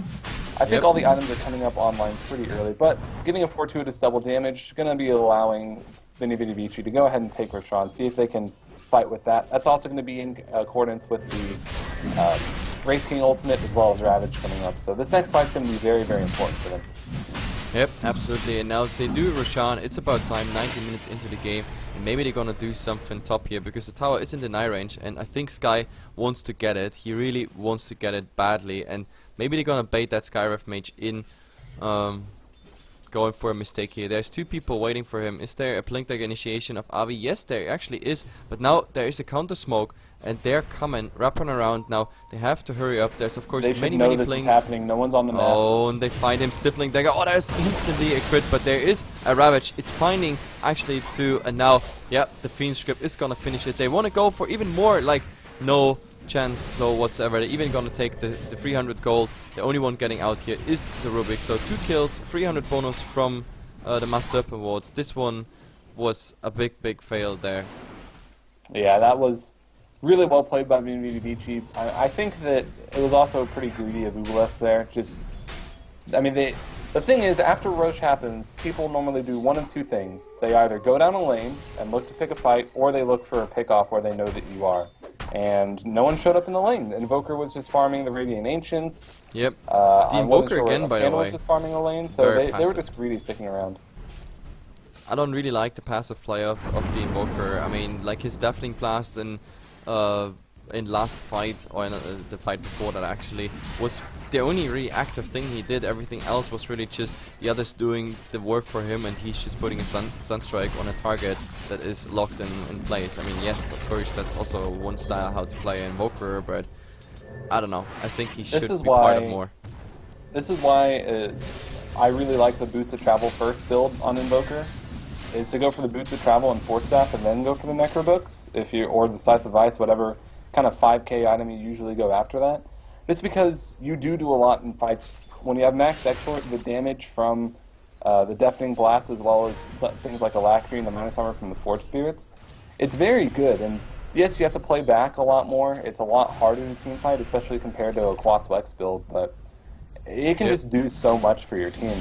I think all the items are coming up online pretty early, but getting a fortuitous double damage going to be allowing Vini Vidi Vici to go ahead and take Roshan, see if they can fight with that. That's also going to be in accordance with the Wraith King Ultimate as well as Ravage coming up, so this next fight's going to be very, very important for them. Yep, absolutely. And now they do Roshan. It's about time, 19 minutes into the game. And maybe they're gonna do something top here because the tower is in deny range. And I think Sky wants to get it. He really wants to get it badly. And maybe they're gonna bait that Skyref mage in, going for a mistake here. There's two people waiting for him. Is there a Blink Dagger initiation of Avi? Yes, there actually is. But now there is a counter smoke. And they're coming, wrapping around now. They have to hurry up. There's of course many this blinks. Is happening. No one's on the map. Oh, and they find him stifling dagger. Oh, there's instantly a crit, but there is a ravage. It's finding actually to, and now, yeah, the Fiend script is gonna finish it. They want to go for even more, like no chance slow whatsoever. They're even gonna take the 300 gold. The only one getting out here is the Rubik. So 2 kills, 300 bonus from the Master Serpent Awards. This one was a big fail there. Yeah, that was really well played by Vini Vidi Vici. I think that it was also pretty greedy of Uebelst there. The thing is, after Roche happens, people normally do one of two things. They either go down a lane and look to pick a fight, or they look for a pick-off where they know that you are. And no one showed up in the lane. Invoker was just farming the Radiant Ancients. Yep. The Invoker again, by the way. was just farming the lane, so they were just greedy sticking around. I don't really like the passive play of the Invoker. I mean, like his Deafening Blast in last fight, or in the fight before that actually, was the only really active thing he did. Everything else was really just the others doing the work for him, and he's just putting a Sunstrike on a target that is locked in place. I mean, yes, of course, that's also one style how to play Invoker, but I don't know. I think he should be part of more. This is why I really like the Boots of Travel first build on Invoker, is to go for the Boots of Travel and Force Staff and then go for the Necro Books, or the Scythe of Ice, whatever kind of 5k item you usually go after that. Just because you do a lot in fights. When you have max export, the damage from the Deafening Blast as well as things like Alacrity and the Minus Armor from the Forge Spirits, it's very good. And yes, you have to play back a lot more. It's a lot harder to team fight, especially compared to a Quas X build, but it can just do so much for your team.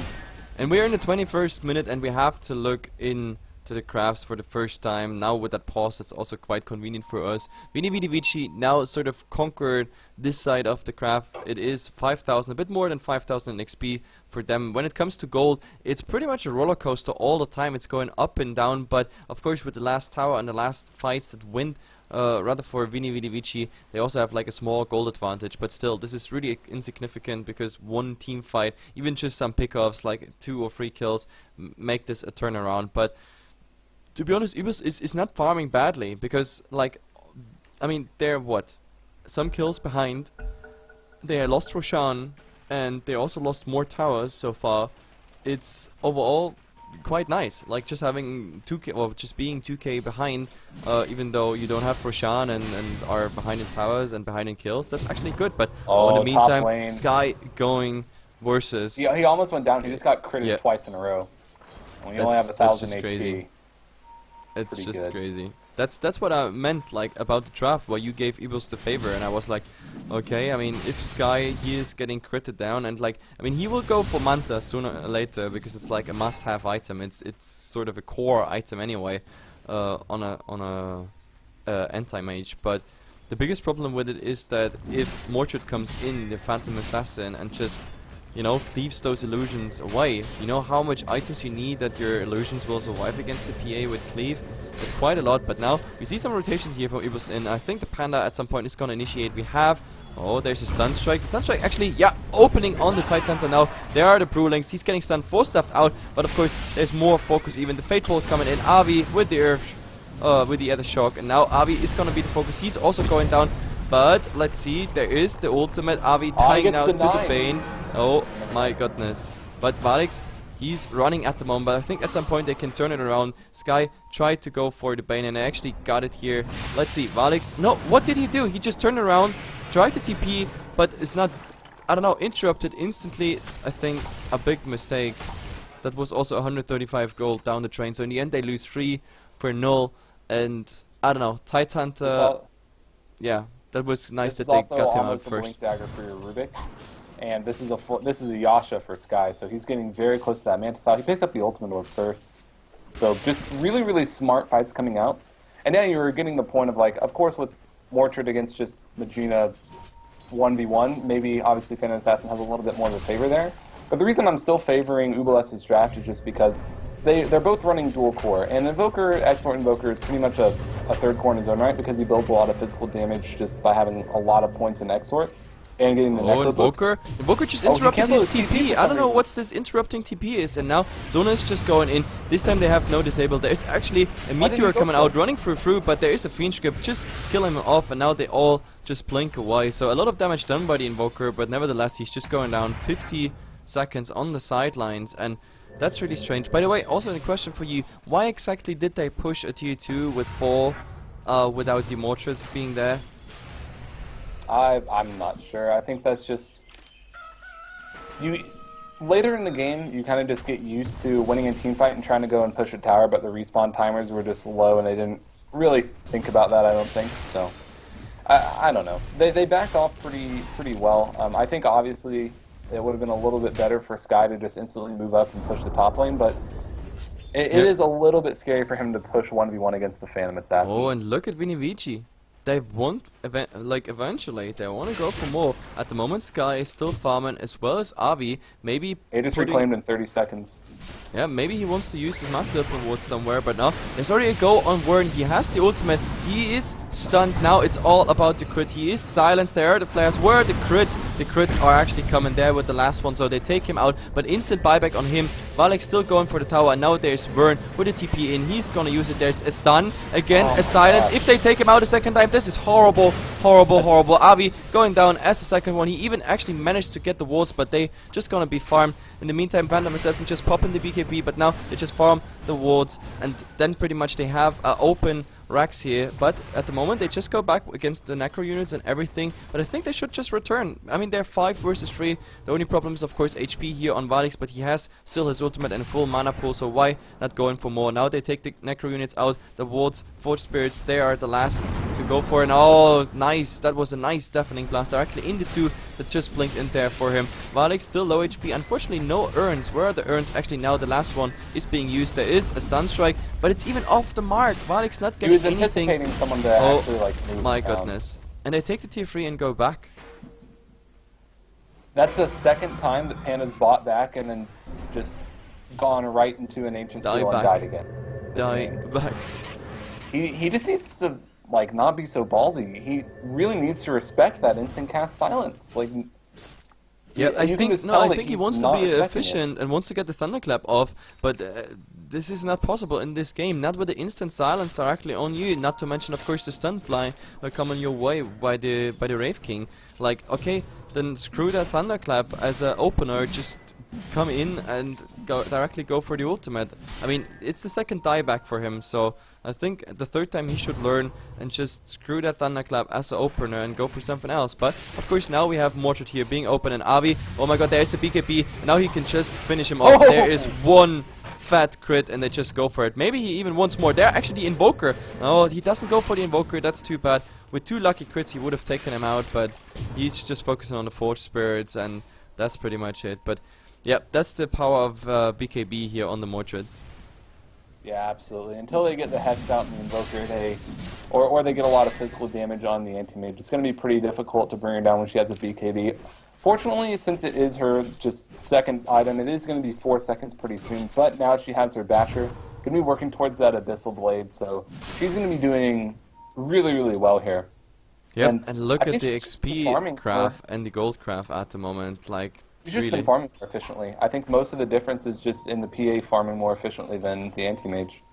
And we're in the 21st minute, and we have to look into the crafts for the first time. Now with that pause, it's also quite convenient for us. Vini Vidi Vici now sort of conquered this side of the craft. It is 5,000, a bit more than 5,000 XP for them. When it comes to gold, it's pretty much a roller coaster all the time. It's going up and down, but of course with the last tower and the last fights that win, rather for Vini Vidi Vici, they also have like a small gold advantage, but still this is really insignificant because one team fight, even just some pickoffs like 2 or 3 kills, make this a turnaround. But to be honest, Uebelst is not farming badly because, like, I mean, they're what? Some kills behind. They lost Roshan, and they also lost more towers so far. It's overall quite nice. Like, just having 2k, or just being 2k behind, even though you don't have Roshan and are behind in towers and behind in kills, that's actually good. But in the meantime, Sky going versus. He almost went down. He just got critted twice in a row. When you only have 1,000 HP. Crazy. It's just crazy. That's what I meant, like, about the draft, where you gave Uebelst the favor, and I was like, okay, I mean, if Sky, he is getting critted down, and like, I mean, he will go for Manta sooner or later, because it's like a must-have item. It's sort of a core item anyway. anti-mage, but the biggest problem with it is that if Mordred comes in, the Phantom Assassin, and just, you know, cleaves those illusions away, you know how much items you need that your illusions will survive against the PA with cleave? It's quite a lot, but now we see some rotations here from Uebelst in. I think the Panda at some point is going to initiate. We have, oh, there's a Sunstrike. The Sunstrike actually, yeah, opening on the Tight Hunter now. There are the Brewlings. He's getting stunned, force-staffed out, but of course there's more focus even. The Fate Bolt coming in. Avi with the Earth. With the other shock, and now Avi is gonna be the focus. He's also going down, but let's see, there is the ultimate. Avi tying out to the Bane. Oh my goodness. But Valix, he's running at the moment, but I think at some point they can turn it around. Sky tried to go for the Bane and I actually got it here. Let's see, Valix, no, what did he do? He just turned around, tried to TP, but it's not, I don't know, interrupted instantly. It's, I think, a big mistake. That was also 135 gold down the train, so in the end they lose 3 for 0. And I don't know, Tight Hunter, yeah, that was nice that they got him out first. This is also almost a Blink Dagger for your Rubik, and this is a Yasha for Sky, so he's getting very close to that Mantis out. He picks up the Ultimate Orb first, so just really, really smart fights coming out. And now you're getting the point of, like, of course with Mordred against just Magina 1v1, maybe obviously Phantom Assassin has a little bit more of a favor there. But the reason I'm still favoring Uebelst's draft is just because they're both running dual core, and Invoker, Excellent Invoker, is pretty much a third core in his own right because he builds a lot of physical damage just by having a lot of points in Exort and getting the Invoker just interrupted his TP. I don't know what's this interrupting TP is, and now Zona is just going in. This time they have no disable. There is actually a Meteor coming out, running through, but there is a Fiend Script just killing him off, and now they all just blink away. So a lot of damage done by the Invoker, but nevertheless he's just going down 50 seconds on the sidelines, and that's really strange. By the way, also a question for you, why exactly did they push a tier 2 with 4 without the Mordred being there? I'm not sure. I think that's just... Later in the game, you kind of just get used to winning a team fight and trying to go and push a tower, but the respawn timers were just low and they didn't really think about that, I don't think. So, I don't know. They backed off pretty well. I think obviously it would have been a little bit better for Sky to just instantly move up and push the top lane, but it is a little bit scary for him to push 1v1 against the Phantom Assassin. Oh, and look at Vinivici. They want, eventually, they want to go for more. At the moment, Sky is still farming, as well as Avi. Maybe he just reclaimed in 30 seconds. Yeah, maybe he wants to use his Master Weapon Ward somewhere, but now there's already a go on Wern. He has the ultimate. He is stunned. Now it's all about the crit. He is silenced. There are the flares. Where are the crits? The crits are actually coming there with the last one, so they take him out. But instant buyback on him. Valek still going for the tower, and now there's Wern with a TP in. He's gonna use it. There's a stun. Again, a silence. God. If they take him out a second time, this is horrible, horrible, horrible. Avi going down as the second one. He even actually managed to get the wards, but they just gonna be farmed. In the meantime, Phantom Assassin just popping the BKB, but now they just farm the wards, and then pretty much they have open racks here. But at the moment, they just go back against the Necro units and everything. But I think they should just return. I mean, they're 5 versus 3. The only problem is, of course, HP here on Valix, but he has still his ultimate and full mana pool, so why not going for more? Now they take the Necro units out. The wards, Forge Spirits, they are the last to go for. And oh, nice. That was a nice deafening blast directly in the 2 that just blinked in there for him. Valix still low HP. Unfortunately, no urns. Where are the urns? Actually, now the last one is being used. There is a Sunstrike, but it's even off the mark. Valix not getting anything. Someone to actually, like, move my goodness. And they take the tier 3 and go back. That's the second time that Panda's bought back and then just gone right into an Ancient Seal and died again. Die back. He just needs to, like, not be so ballsy. He really needs to respect that instant cast silence. Like, yeah, I think he wants to be efficient and wants to get the Thunderclap off, but this is not possible in this game. Not with the instant silence directly on you. Not to mention, of course, the Stunfly coming your way by the Wraith King. Like, okay, then screw that Thunderclap as an opener. Just come in and directly go for the ultimate. I mean, it's the second dieback for him, so I think the third time he should learn and just screw that Thunderclap as an opener and go for something else. But of course now we have Mordred here being open, and Avi, oh my god, there's the BKB, and now he can just finish him off. There is one fat crit and they just go for it. Maybe he even wants more. They're actually the Invoker. No, he doesn't go for the Invoker, that's too bad. With 2 lucky crits he would have taken him out, but he's just focusing on the Forge Spirits, and that's pretty much it. But yeah, that's the power of BKB here on the Mordred. Yeah, absolutely. Until they get the Hex out in the Invoker, or they get a lot of physical damage on the Anti-Mage, it's going to be pretty difficult to bring her down when she has a BKB. Fortunately, since it is her just second item, it is going to be 4 seconds pretty soon, but now she has her Basher. Going to be working towards that Abyssal Blade, so she's going to be doing really, really well here. Yep, and look I at think the she's just been farming XP craft and the gold craft at the moment, like, She's just really. been farming more efficiently. I think most of the difference is just in the PA farming more efficiently than the Anti-Mage.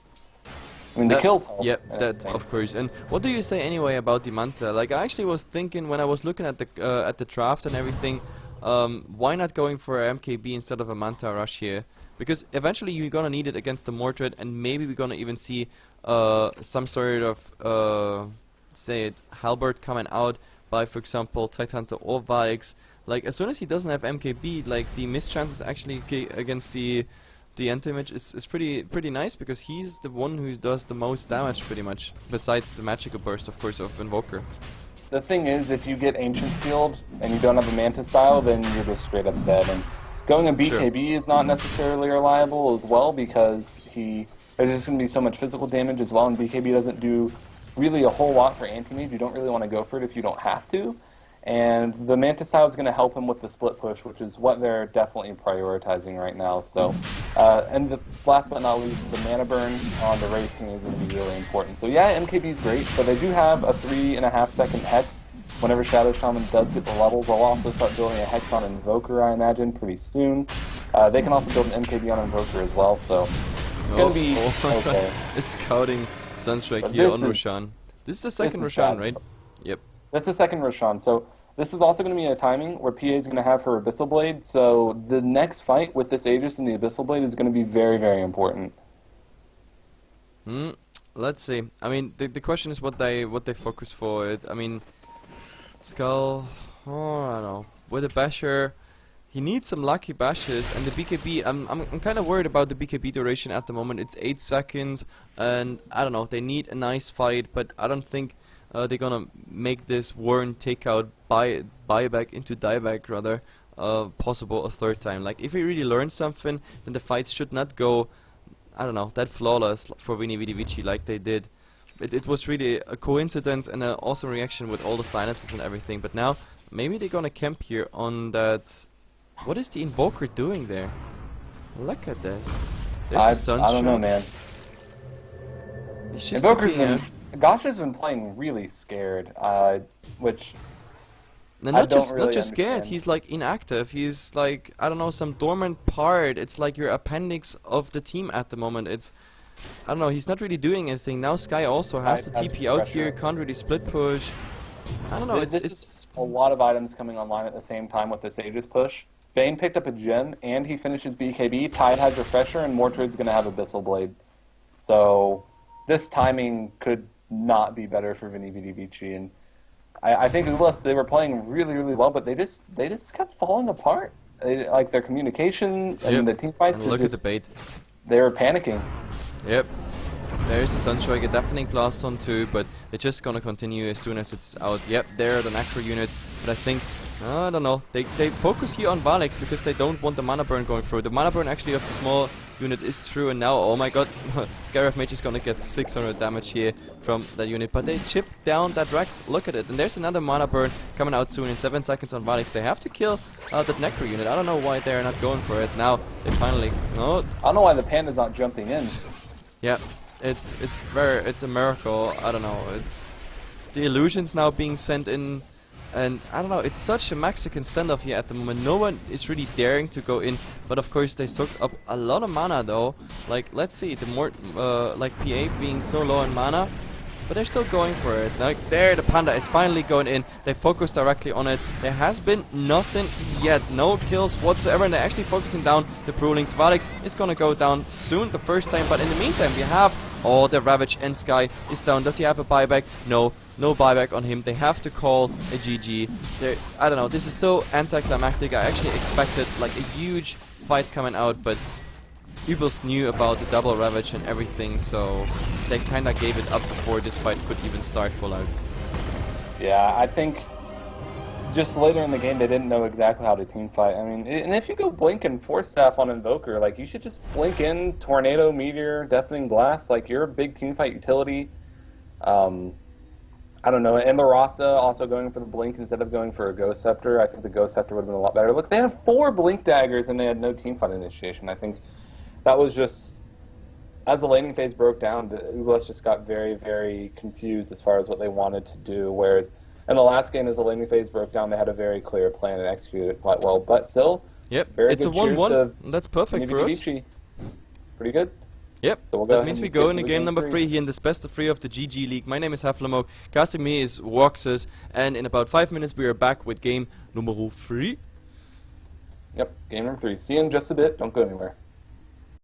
I mean, the kills help. Yep, that of course. And what do you say anyway about the Manta? Like, I actually was thinking when I was looking at the draft and everything, why not going for a MKB instead of a Manta rush here? Because eventually you're gonna need it against the Mordred, and maybe we're gonna even see some sort of say it halberd coming out by, for example, Titanta or Vix. Like, as soon as he doesn't have MKB, like, the miss chances actually against the Anti-Mage is pretty nice, because he's the one who does the most damage pretty much, besides the magical burst, of course, of Invoker. The thing is, if you get Ancient Sealed and you don't have a Manta style, then you're just straight up dead. And going a BKB is not necessarily reliable as well, because there's just going to be so much physical damage as well, and BKB doesn't do really a whole lot for Anti-Mage. You don't really want to go for it if you don't have to. And the Manta style is going to help him with the split push, which is what they're definitely prioritizing right now. So, and last but not least, the mana burn on the Raise King is going to be really important. So yeah, MKB is great, but they do have a 3.5 second Hex whenever Shadow Shaman does get the levels. They'll also start building a Hex on Invoker, I imagine, pretty soon. They can also build an MKB on Invoker as well, so it's going to be okay. It's scouting Sunstrike here on Roshan. This is the second Roshan, right? Yep. That's the second Roshan. So this is also going to be a timing where PA is going to have her Abyssal Blade. So the next fight with this Aegis and the Abyssal Blade is going to be very, very important. Let's see. I mean, the question is what they focus for it. I mean, Skull. Oh, I don't know. With a Basher, he needs some lucky bashes, and the BKB. I'm kind of worried about the BKB duration at the moment. It's 8 seconds, and I don't know. They need a nice fight, but I don't think they're gonna make this Warren takeout buyback into dieback rather possible a third time. Like, if he really learns something, then the fights should not go, I don't know, that flawless for Vini Vidi Vici like they did. It was really a coincidence and an awesome reaction with all the silences and everything. But now maybe they're gonna camp here on that. What is the Invoker doing there? Look at this. There's I don't know, man. He's just Gasha's been playing really scared, which no, I not don't just really not just scared. understand. He's like inactive. He's like, I don't know, some dormant part. It's like your appendix of the team at the moment. It's, I don't know. He's not really doing anything now. Sky also has to TP out here. Can't really split push. I don't know. It's a lot of items coming online at the same time with this Aegis push. Bane picked up a gem and he finishes BKB. Tide has Refresher and Mordred's going to have Abyssal Blade. So this timing could not be better for Vini Vidi Vici, and I think Uebelst, they were playing really, really well, but they just kept falling apart. Like their communication and the team fights. And look at the bait. They were panicking. Yep. There's the Sunstrike, a deafening blast on too, but they're just gonna continue as soon as it's out. Yep, there are the Necro units, but I think, I don't know, they focus here on Valix because they don't want the mana burn going through. The mana burn actually of the small unit is through, and now, oh my god, Skyrev Mage is gonna get 600 damage here from that unit, but they chip down that Rex. Look at it, and there's another mana burn coming out soon in 7 seconds on Valix. They have to kill that Necro unit. I don't know why they're not going for it. Now, they finally, no. I don't know why the Panda's not jumping in. Yeah. It's a miracle. I don't know. It's the illusions now being sent in, and I don't know. It's such a Mexican standoff here at the moment. No one is really daring to go in, but of course they soak up a lot of mana though. Like, let's see, the more like PA being so low on mana, but they're still going for it. Like, there, the Panda is finally going in. They focus directly on it. There has been nothing yet, no kills whatsoever, and they're actually focusing down the Brewlings. Valix is gonna go down soon, the first time, but in the meantime, we have the Ravage, and Sky is down. Does he have a buyback? No, no buyback on him. They have to call a GG. I don't know, this is so anticlimactic. I actually expected like a huge fight coming out, but Uebelst knew about the double Ravage and everything, so they kinda gave it up before this fight could even start full out. Yeah, I think just later in the game, they didn't know exactly how to team fight. I mean, and if you go blink and force staff on Invoker, like you should just blink in Tornado, Meteor, Deafening Blast. Like you're a big team fight utility. I don't know. And the Rasta also going for the blink instead of going for a Ghost Scepter. I think the Ghost Scepter would have been a lot better. Look, they had 4 blink daggers and they had no team fight initiation. I think that was just, as the laning phase broke down, Uebelst just got very, very confused as far as what they wanted to do. Whereas in the last game, as the laning phase broke down, they had a very clear plan and executed it quite well. But still, Yep, very it's a good 1-1. That's perfect for us. Pretty good. Yep, So we'll go that ahead means and we go get into to game number 3 here in this best of 3 of the GG League. My name is Heflatv, casting me is Roxas, and in about 5 minutes we are back with game number 3. Yep, game number 3. See you in just a bit. Don't go anywhere.